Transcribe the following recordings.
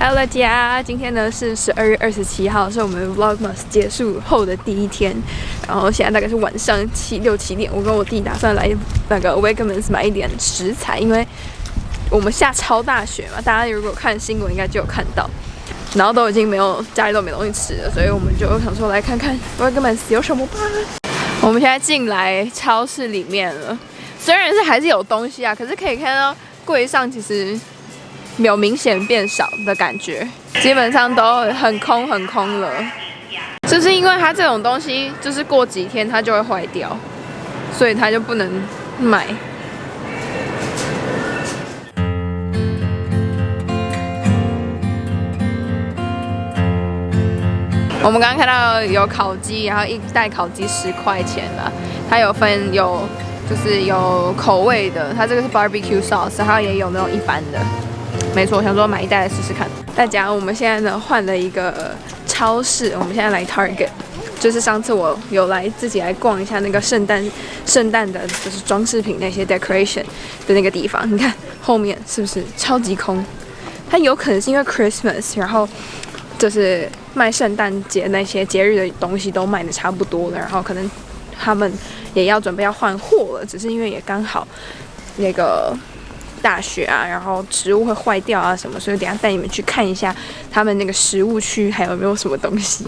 Hello 大家，今天呢是12月27号，是我们 Vlogmas 结束后的第一天。然后现在大概是晚上6、7点，我跟我弟打算来那个 Wegmans 买一点食材，因为我们下超大雪嘛，大家如果看新闻应该就有看到。然后都已经家里都没东西吃了，所以我们就想说来看看 Wegmans 有什么吧。我们现在进来超市里面了，虽然是还是有东西啊，可是可以看到柜上其实有明显变少的感觉，基本上都很空了。就是因为它这种东西，就是过几天它就会坏掉，所以它就不能买。我们刚刚看到有烤鸡，然后一袋烤鸡10块钱啦。它有分就是有口味的，它这个是 barbecue sauce， 然后也有那种一般的。没错，我想说买一袋来试试看。大家，我们现在呢换了一个超市，我们现在来 Target， 就是上次我有自己来逛一下那个圣诞的，就是装饰品那些 decoration 的那个地方。你看后面是不是超级空？它有可能是因为 Christmas， 然后就是卖圣诞节那些节日的东西都卖的差不多了，然后可能他们也要准备要换货了，只是因为也刚好那个大雪啊，然后植物会坏掉啊什么，所以等一下带你们去看一下他们那个食物区还有没有什么东西。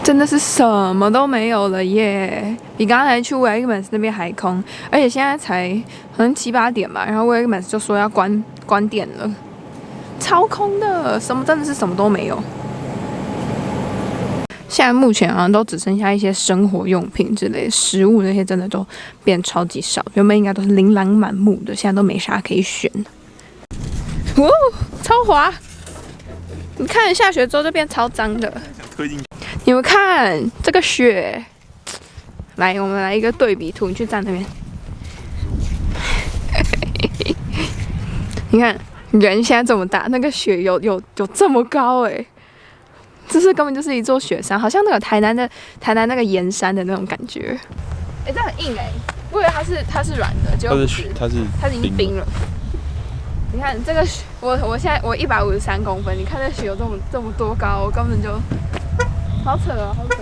真的是什么都没有了耶，比刚才去 Wegmans 那边还空，而且现在才可能7、8点吧，然后 Wegmans 就说要关店了，超空的，真的是什么都没有。现在目前好像都只剩下一些生活用品之类的，食物那些真的都变超级少，原本应该都是琳琅满目的，现在都没啥可以选。哇，超滑！你看下雪之后就变超脏的。你们看这个雪，来，我们来一个对比图，你去站那边。你看人现在这么大，那个雪有这么高哎。这根本就是一座雪山，好像那个台南那个岩山的那种感觉。哎，这很硬哎，我以为它是软的，结果不是，它已经冰了。你看这个雪，我现在153公分，你看这雪有这么多高，我根本就好扯啊，好扯。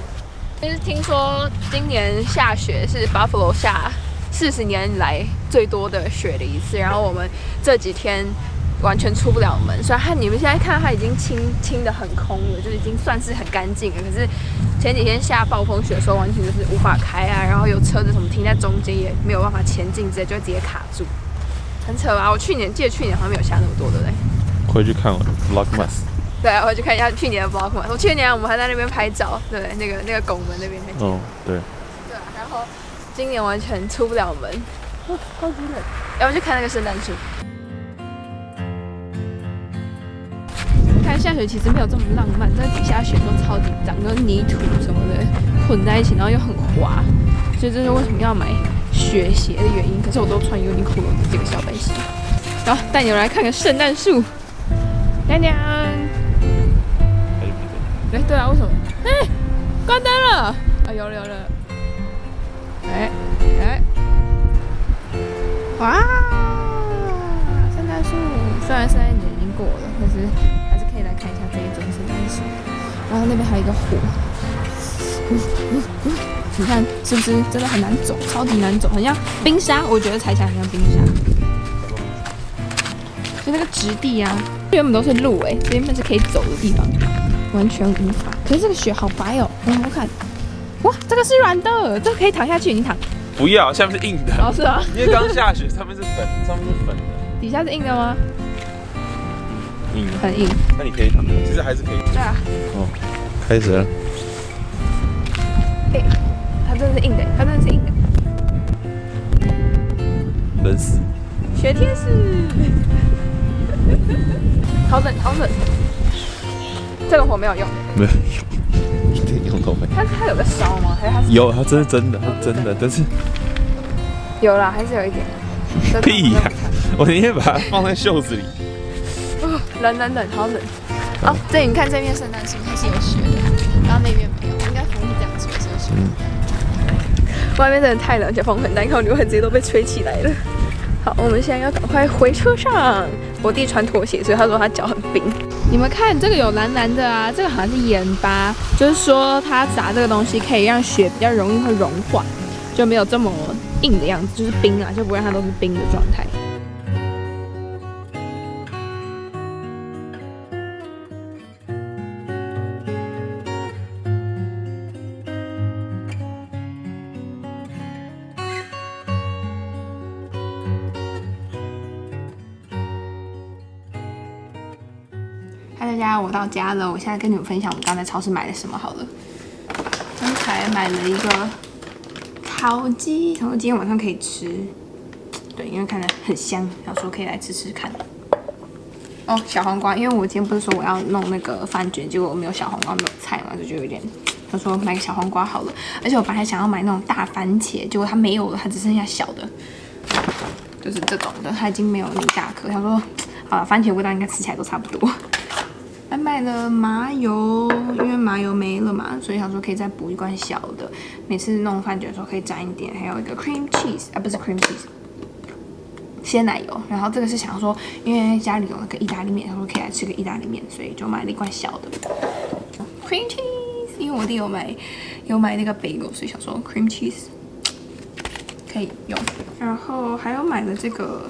就是听说今年下雪是 Buffalo 下40年来最多的雪的一次，然后我们这几天完全出不了门，所以你们现在看它已经清得很空了，就已经算是很干净了。可是前几天下暴风雪的时候，完全就是无法开啊，然后有车子什么停在中间也没有办法前进，就会直接卡住，很扯啊！我记得去年好像没有下那么多，对不对？回去看我的 Vlogmas。对啊，回去看一下去年的 Vlogmas。我去年我们还在那边拍照，对，那个拱门那边。哦，对。对啊，然后今年完全出不了门，超级冷。要不去看那个圣诞树。看下雪其实没有这么浪漫，在底下雪都超级脏，跟泥土什么的混在一起，然后又很滑，所以这是为什么要买雪鞋的原因。可是我都穿 Uniqlo 的这个小背心。然后带你们来看个圣诞树，娘娘。哎，对啊，为什么？哎，关灯了。啊，有了。哎，哇，圣诞树，虽然圣诞节已经过了，但是还是可以来看一下这一尊圣诞树。然后那边还有一个火，你看是不是真的很难走，超级难走，很像冰沙，我觉得踩起来很像冰沙。就那个质地啊，原本都是路哎，原本是可以走的地方，完全无法。可是这个雪好白哦，很好看。哇，这个是软的，这个可以躺下去，你躺。不要，下面是硬的。哦，是啊。因为刚下雪，上面是粉的。底下是硬的吗？硬，很硬。那你可以躺，其实还是可以。对啊。哦，开始了。哎，它真的是硬的，冷死。雪天使。好冷。这个火没有用。没有用，一定用都没。它有个烧吗？还是它是？有，它真的，但是有啦，还是有一点。屁呀！我宁愿把它放在袖子里。哦，冷，好冷。哦，这你看这面圣诞树它是有雪的，然后那边没有，应该风是这样吹，是有雪。外面真的太冷，而且风很大，你看我刘海直接都被吹起来了。好，我们现在要赶快回车上。我弟穿拖鞋，所以他说他脚很冰。你们看这个有蓝蓝的啊，这个好像是盐巴，就是说它撒这个东西可以让雪比较容易会融化，就没有这么硬的样子，就是冰啊，就不让它都是冰的状态。嗨，大家，我到家了。我现在跟你们分享我们刚才超市买了什么好了。刚才买了一个烤鸡，然后今天晚上可以吃。对，因为看着很香，想说可以来吃吃看。哦，小黄瓜，因为我今天不是说我要弄那个饭卷，结果我没有小黄瓜，没有菜嘛，就觉得有点。他说买个小黄瓜好了，而且我本来想要买那种大番茄，结果它没有了，它只剩下小的，就是这种的，它已经没有那么大颗。他说，好了，番茄味道应该吃起来都差不多。还买了麻油，因为麻油没了嘛，所以想说可以再补一罐小的，每次弄饭卷的时候可以沾一点。还有一个 cream cheese， 啊不是 cream cheese， 鲜奶油。然后这个是想说，因为家里有那个意大利面，想说可以来吃个意大利面，所以就买了一罐小的 cream cheese。因为我弟有买那个 bagel， 所以想说 cream cheese 可以用。然后还有买了这个。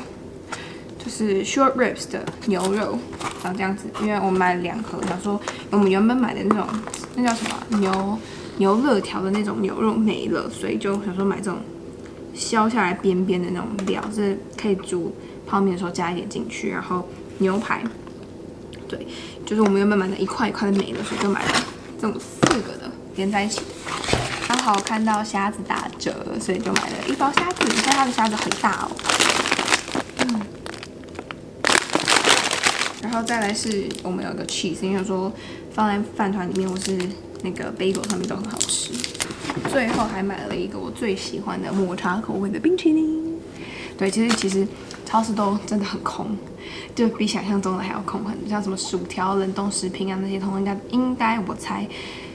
就是 short ribs 的牛肉，长这样子，因为我买了2盒，想说我们原本买的那种那叫什么牛肋条的那种牛肉没了，所以就想说买这种削下来边边的那种料，是可以煮泡面的时候加一点进去，然后牛排，对，就是我们原本买的一块一块的没了，所以就买了这种4个的连在一起的。刚好看到虾子打折，所以就买了1包虾子，现在它的虾子很大哦。然后再来是我们有个 cheese， 因为说放在饭团里面或是那个 bagel 上面都很好吃。最后还买了一个我最喜欢的抹茶口味的冰淇淋。对，其实超市都真的很空，就比想象中的还要空很多。像什么薯条、冷冻食品啊那些，应该我猜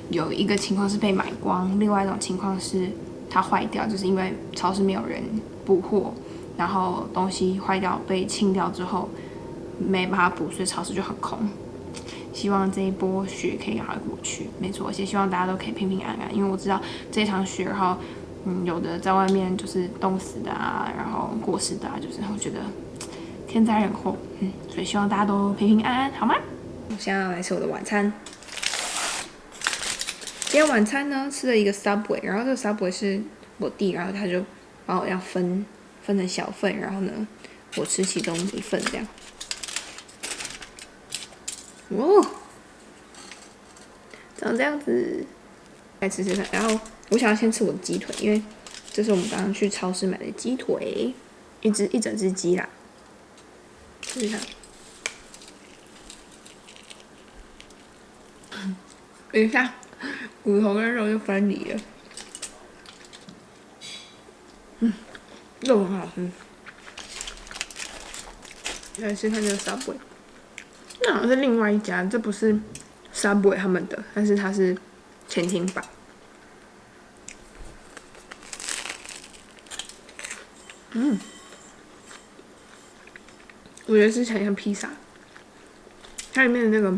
有一个情况是被买光，另外一种情况是它坏掉，就是因为超市没有人补货，然后东西坏掉被清掉之后。没把它补，所以超市就很空。希望这一波雪可以赶快过去，没错，而且希望大家都可以平平安安。因为我知道这场雪，然后有的在外面就是冻死的啊，然后过世的啊，就是我觉得天灾人祸，所以希望大家都平平安安，好吗？我现在要来吃我的晚餐。今天晚餐呢吃了一个 Subway， 然后这个 Subway 是我弟，然后他就把我要分成小份，然后呢我吃其中一份这样。哦，长这样子，来吃吃看。然后我想要先吃我的鸡腿，因为这是我们刚刚去超市买的鸡腿，一整只鸡啦。试试看。等一下，骨头跟肉就分离了。肉很好吃。来试看这个 Subway。那好像是另外一家，这不是 Subway 他们的，但是它是潜艇版。我觉得吃起来像披萨，它里面的那个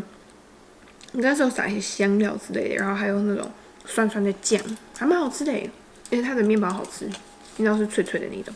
应该是有撒一些香料之类的，然后还有那种酸酸的酱，还蛮好吃的耶。而且它的面包好吃，面包是脆脆的那种。